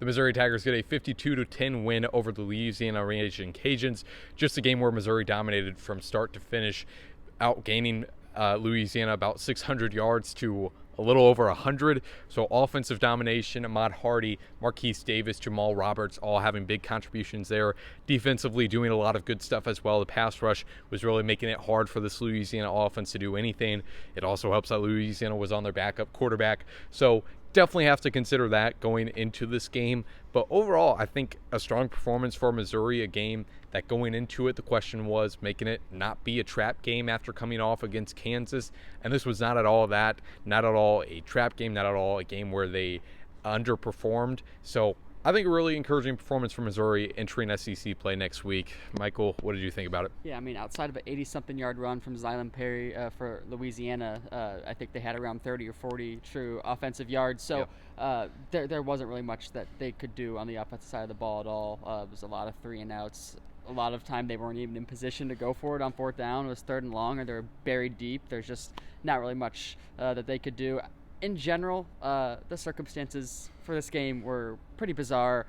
The Missouri Tigers get a 52-10 win over the Louisiana Raging Cajuns. Just a game where Missouri dominated from start to finish, outgaining Louisiana about 600 yards to a little over 100. So offensive domination, Ahmad Hardy, Marquise Davis, Jamal Roberts all having big contributions there. Defensively doing a lot of good stuff as well. The pass rush was really making it hard for this Louisiana offense to do anything. It also helps that Louisiana was on their backup quarterback. So definitely have to consider that going into this game. But overall, I think a strong performance for Missouri, a game that going into it, the question was making it not be a trap game after coming off against Kansas. And this was not at all that, not at all a trap game, not at all a game where they underperformed. So I think a really encouraging performance for Missouri entering SEC play next week. Michael, what did you think about it? Yeah, I mean, outside of an 80-something yard run from Zylan Perry for Louisiana, I think they had around 30 or 40 true offensive yards. So there wasn't really much that they could do on the offensive side of the ball at all. It was a lot of 3-and-outs. A lot of time they weren't even in position to go for it on fourth down. It was 3rd and long, or they were buried deep. There's just not really much that they could do. In general, the circumstances for this game were pretty bizarre.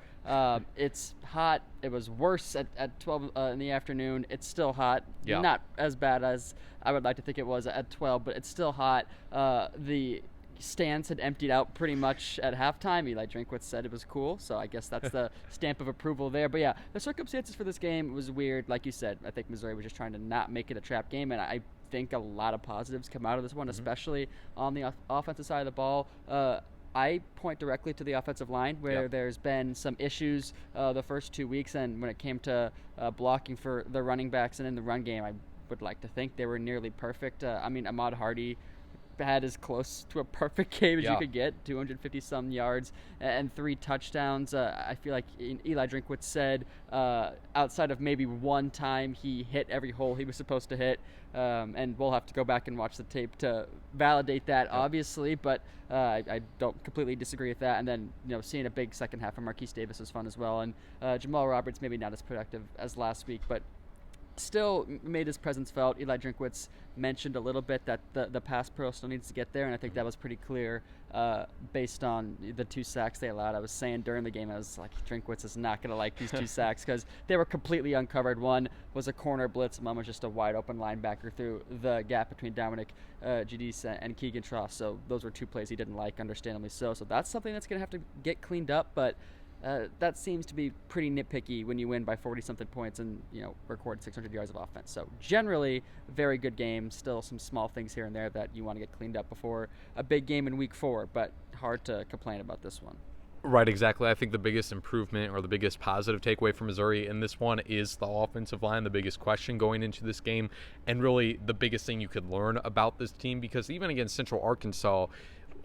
It's hot. It was worse at 12 in the afternoon. It's still hot. Yeah. Not as bad as I would like to think it was at 12, but it's still hot. The stands had emptied out pretty much at halftime. Eli Drinkwitz said it was cool, so I guess that's the stamp of approval there. But yeah, the circumstances for this game was weird. Like you said, I think Missouri was just trying to not make it a trap game, and I think a lot of positives come out of this one, especially on the offensive side of the ball. I point directly to the offensive line, where there's been some issues the first 2 weeks, and when it came to blocking for the running backs and in the run game, I would like to think they were nearly perfect. I mean, Ahmad Hardy had as close to a perfect game as you could get, 250-some yards and 3 touchdowns. I feel like Eli Drinkwitz said outside of maybe one time he hit every hole he was supposed to hit, and we'll have to go back and watch the tape to validate that, obviously, but I don't completely disagree with that. And then, seeing a big second half from Marquise Davis was fun as well, and Jamal Roberts maybe not as productive as last week, but still made his presence felt. Eli Drinkwitz mentioned a little bit that the pass pro still needs to get there, and I think that was pretty clear based on the 2 sacks they allowed. I was saying during the game, I was like, Drinkwitz is not going to like these 2 sacks because they were completely uncovered. One was a corner blitz, and one was just a wide-open linebacker through the gap between Dominic Giudice and Keegan Tross. So those were 2 plays he didn't like, understandably so. So that's something that's going to have to get cleaned up, but that seems to be pretty nitpicky when you win by 40-something points and, record 600 yards of offense. So generally, very good game. Still some small things here and there that you want to get cleaned up before a big game in week 4, but hard to complain about this one. Right, exactly. I think the biggest improvement or the biggest positive takeaway from Missouri in this one is the offensive line, the biggest question going into this game, and really the biggest thing you could learn about this team, because even against Central Arkansas,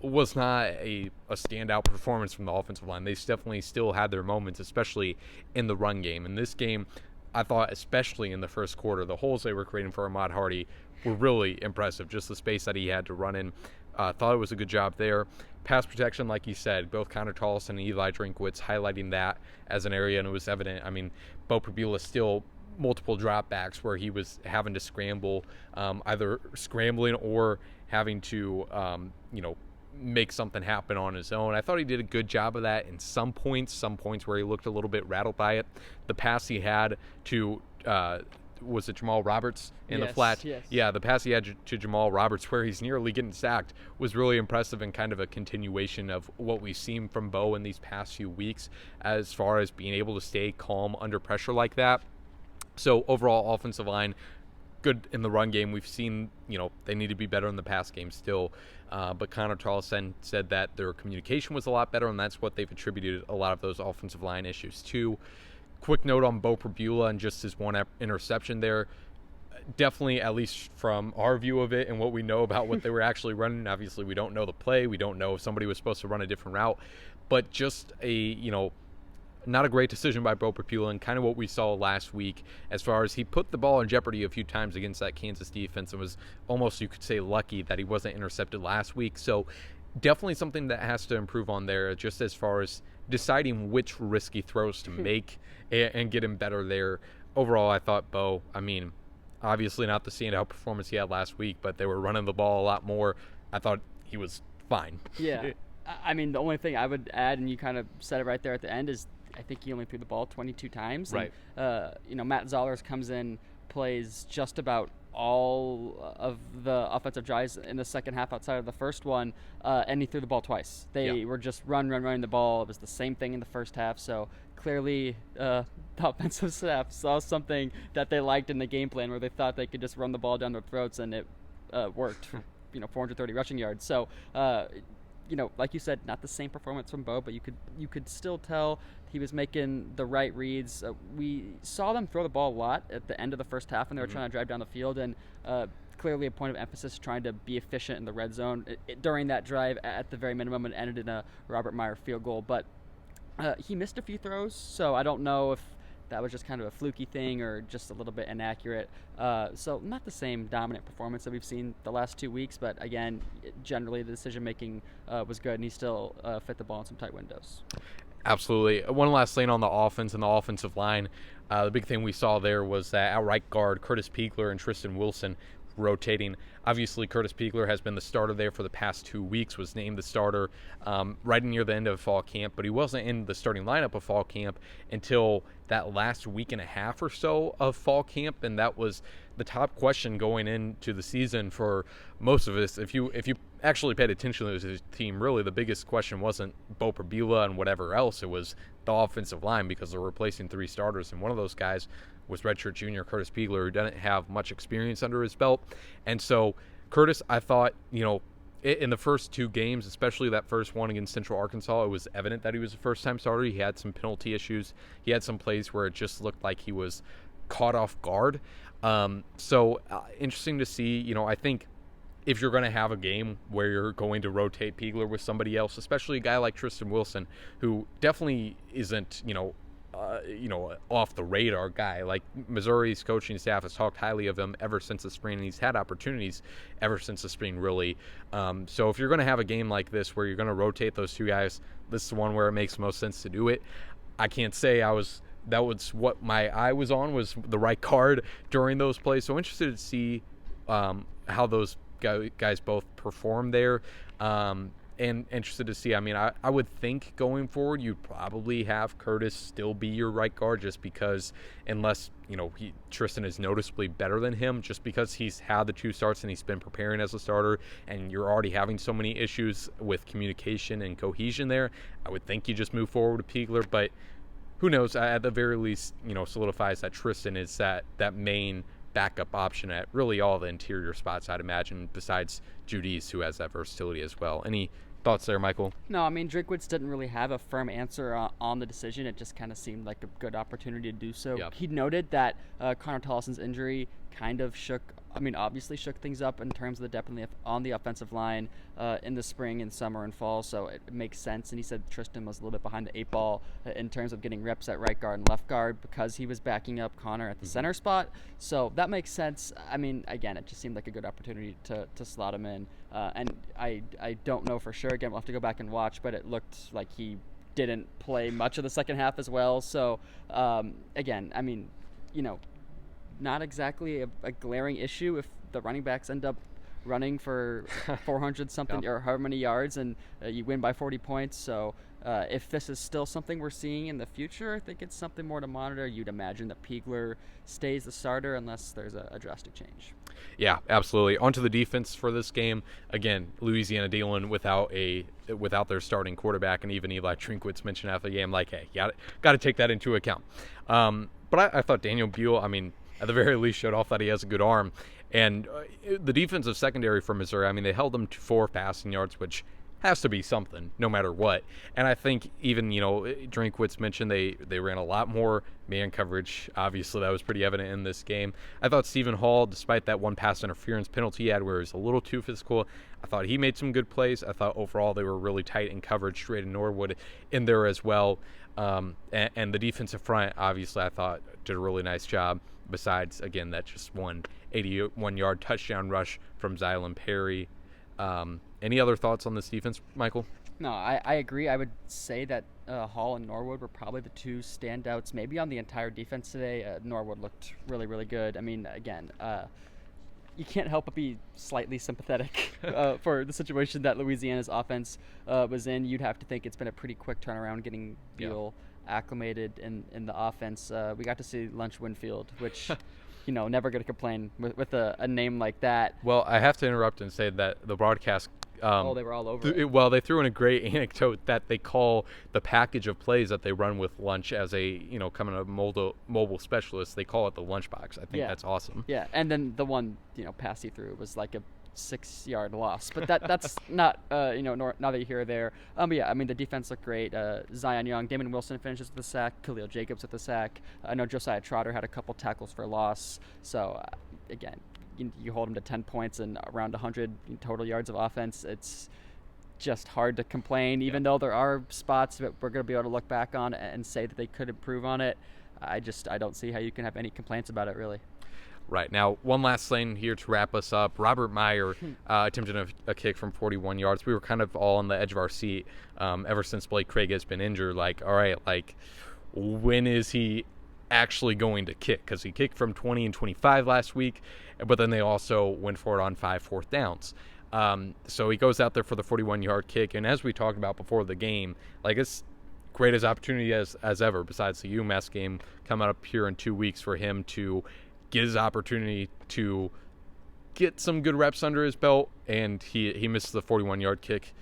was not a standout performance from the offensive line. They definitely still had their moments, especially in the run game. In this game, I thought, especially in the first quarter, the holes they were creating for Ahmad Hardy were really impressive. Just the space that he had to run in. Thought it was a good job there. Pass protection, like you said, both Connor Tolleson and Eli Drinkwitz highlighting that as an area, and it was evident. I mean, Bo Prabula still multiple dropbacks where he was having to scramble, either scrambling or having to, make something happen on his own. I thought he did a good job of that in some points where he looked a little bit rattled by it. The pass he had to was it Jamal Roberts in the flat? Yes. Yeah, the pass he had to Jamal Roberts where he's nearly getting sacked was really impressive, and kind of a continuation of what we've seen from Bo in these past few weeks as far as being able to stay calm under pressure like that. So overall, offensive line good in the run game. We've seen, they need to be better in the pass game still. But Connor Tolleson said that their communication was a lot better, and that's what they've attributed a lot of those offensive line issues to. Quick note on Bo Prabula and just his one interception there. Definitely, at least from our view of it and what we know about what they were actually running, obviously we don't know the play. We don't know if somebody was supposed to run a different route. But just not a great decision by Bo Prabula, and kind of what we saw last week as far as he put the ball in jeopardy a few times against that Kansas defense and was almost, you could say, lucky that he wasn't intercepted last week. So definitely something that has to improve on there, just as far as deciding which risky throws to make and get him better there. Overall, I thought Bo, obviously not the standout performance he had last week, but they were running the ball a lot more. I thought he was fine. Yeah. I mean, the only thing I would add, and you kind of said it right there at the end, is I think he only threw the ball 22 times. Right. And, Matt Zollers comes in, plays just about all of the offensive drives in the second half outside of the first one, and he threw the ball twice. They were just running the ball. It was the same thing in the first half. So clearly the offensive staff saw something that they liked in the game plan where they thought they could just run the ball down their throats, and it worked. 430 rushing yards. So, like you said, not the same performance from Bo, but you could still tell he was making the right reads. We saw them throw the ball a lot at the end of the first half when they were trying to drive down the field, and clearly a point of emphasis trying to be efficient in the red zone during that drive at the very minimum, and ended in a Robert Meyer field goal. But he missed a few throws, so I don't know if that was just kind of a fluky thing or just a little bit inaccurate. So not the same dominant performance that we've seen the last 2 weeks, but again, generally the decision-making was good, and he still fit the ball in some tight windows. Absolutely. One last thing on the offense and the offensive line. The big thing we saw there was that outright guard Curtis Piegler and Tristan Wilson rotating. Obviously, Curtis Piegler has been the starter there for the past 2 weeks, was named the starter right near the end of fall camp, but he wasn't in the starting lineup of fall camp until that last week and a half or so of fall camp, and that was the top question going into the season for most of us. If you actually paid attention to his team, really the biggest question wasn't Bo Prabila and whatever else, it was the offensive line, because they're replacing 3 starters, and one of those guys was redshirt junior Curtis Piegler, who didn't have much experience under his belt. And so Curtis, I thought, in the first 2 games, especially that first one against Central Arkansas, it was evident that he was a first-time starter. He had some penalty issues. He had some plays where it just looked like he was caught off guard. So interesting to see. I think if you're going to have a game where you're going to rotate Piegler with somebody else, especially a guy like Tristan Wilson, who definitely isn't, off the radar guy. Like, Missouri's coaching staff has talked highly of him ever since the spring, and he's had opportunities ever since the spring, really. So if you're going to have a game like this where you're going to rotate those 2 guys, this is the one where it makes most sense to do it. I can't say that was what my eye was on, was the right card during those plays. So interested to see how those guys both perform there. And interested to see. I mean, I would think going forward you'd probably have Curtis still be your right guard, just because, unless Tristan is noticeably better than him, just because he's had the 2 starts and he's been preparing as a starter, and you're already having so many issues with communication and cohesion there. I would think you just move forward with Piegler, but who knows? At the very least, solidifies that Tristan is that main backup option at really all the interior spots, I'd imagine, besides Judice, who has that versatility as well. Any thoughts there, Michael? No, I mean, Drinkwitz didn't really have a firm answer on the decision. It just kind of seemed like a good opportunity to do so. Yep. He noted that Connor Tollison's injury kind of obviously shook things up in terms of the depth on the offensive line in the spring and summer and fall, so it makes sense. And he said Tristan was a little bit behind the 8 ball in terms of getting reps at right guard and left guard, because he was backing up Connor at the center spot. So that makes sense. I mean, again, it just seemed like a good opportunity to slot him in. And I don't know for sure. Again, we'll have to go back and watch, but it looked like he didn't play much of the second half as well. So, again, I mean, not exactly a glaring issue if the running backs end up running for 400 something or however many yards, and you win by 40 points. So if this is still something we're seeing in the future, I think it's something more to monitor. You'd imagine that Piegler stays the starter unless there's a drastic change. Yeah, absolutely. Onto the defense for this game. Again, Louisiana dealing without their starting quarterback, and even Eli Drinkwitz mentioned after the game, like, hey, got to take that into account. But I thought Daniel Buell, I mean, at the very least, showed off that he has a good arm. And the defensive secondary for Missouri, I mean, they held them to 4 passing yards, which has to be something, no matter what. And I think even, Drinkwitz mentioned they ran a lot more man coverage. Obviously, that was pretty evident in this game. I thought Stephen Hall, despite that one pass interference penalty he had where he was a little too physical, I thought he made some good plays. I thought overall they were really tight in coverage. Drayden Norwood in there as well. And the defensive front, obviously, I thought did a really nice job. Besides, again, that just one 81-yard touchdown rush from Zylan Perry. Any other thoughts on this defense, Michael? No, I agree. I would say that Hall and Norwood were probably the 2 standouts, maybe on the entire defense today. Norwood looked really, really good. I mean, again, you can't help but be slightly sympathetic for the situation that Louisiana's offense was in. You'd have to think it's been a pretty quick turnaround getting Beal acclimated in the offense. We got to see Lunch Winfield, which never going to complain with a name like that. Well, I have to interrupt and say that the broadcast. They were all over it. Well, they threw in a great anecdote that they call the package of plays that they run with Lunch as a coming a mobile specialist. They call it the lunchbox. I think that's awesome. Yeah, and then the one pass he threw was like a 6-yard loss, but that's not neither here or there. But yeah, I mean the defense looked great. Zion Young, Damon Wilson finishes with the sack. Khalil Jacobs with the sack. I know Josiah Trotter had a couple tackles for loss. So again, you hold him to 10 points and around 100 total yards of offense. It's just hard to complain, even though there are spots that we're going to be able to look back on and say that they could improve on it. I don't see how you can have any complaints about it, really. Right. Now, one last thing here to wrap us up. Robert Meyer attempted a kick from 41 yards. We were kind of all on the edge of our seat ever since Blake Craig has been injured. Like, all right, when is he actually going to kick? Because he kicked from 20 and 25 last week, but then they also went for it on 5 fourth downs. So he goes out there for the 41-yard kick, and as we talked about before the game, it's great as opportunity as ever, besides the UMass game coming up here in 2 weeks, for him to get his opportunity to get some good reps under his belt, and he misses the 41-yard kick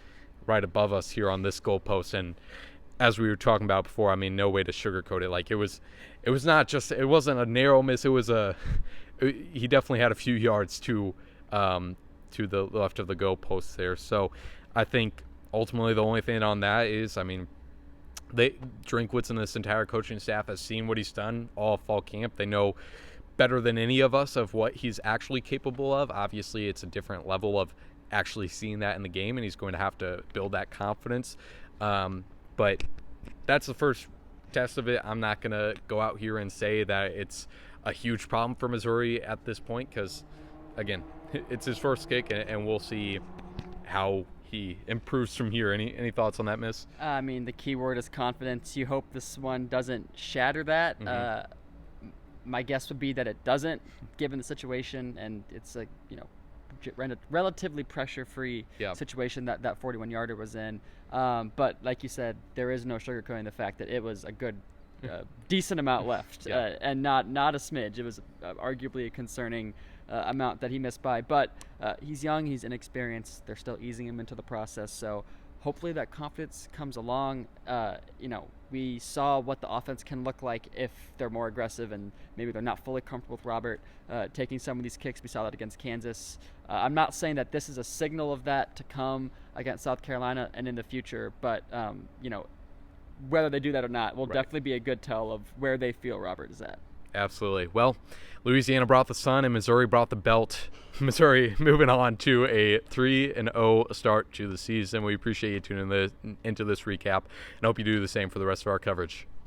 right above us here on this goalpost. And as we were talking about before, I mean, no way to sugarcoat it. It wasn't a narrow miss. He definitely had a few yards to the left of the goalpost there. So I think ultimately the only thing on that is, I mean, Drinkwitz and this entire coaching staff has seen what he's done all fall camp. They know better than any of us of what he's actually capable of. Obviously, it's a different level of actually seeing that in the game, and he's going to have to build that confidence. But that's the first test of it. I'm not going to go out here and say that it's a huge problem for Missouri at this point because, again, it's his first kick, and we'll see how he improves from here. Any thoughts on that, Miss? I mean, the key word is confidence. You hope this one doesn't shatter that. Mm-hmm. My guess would be that it doesn't, given the situation, and it's a relatively pressure-free situation that 41-yarder was in. But like you said, there is no sugarcoating the fact that it was a good, decent amount left, and not a smidge. It was arguably a concerning amount that he missed by. But he's young, he's inexperienced. They're still easing him into the process, so hopefully that confidence comes along. We saw what the offense can look like if they're more aggressive and maybe they're not fully comfortable with Robert taking some of these kicks. We saw that against Kansas. I'm not saying that this is a signal of that to come against South Carolina and in the future, but whether they do that or not will definitely be a good tell of where they feel Robert is at. Absolutely. Well, Louisiana brought the sun and Missouri brought the belt. Missouri moving on to a 3-0 start to the season. We appreciate you tuning into this recap and hope you do the same for the rest of our coverage.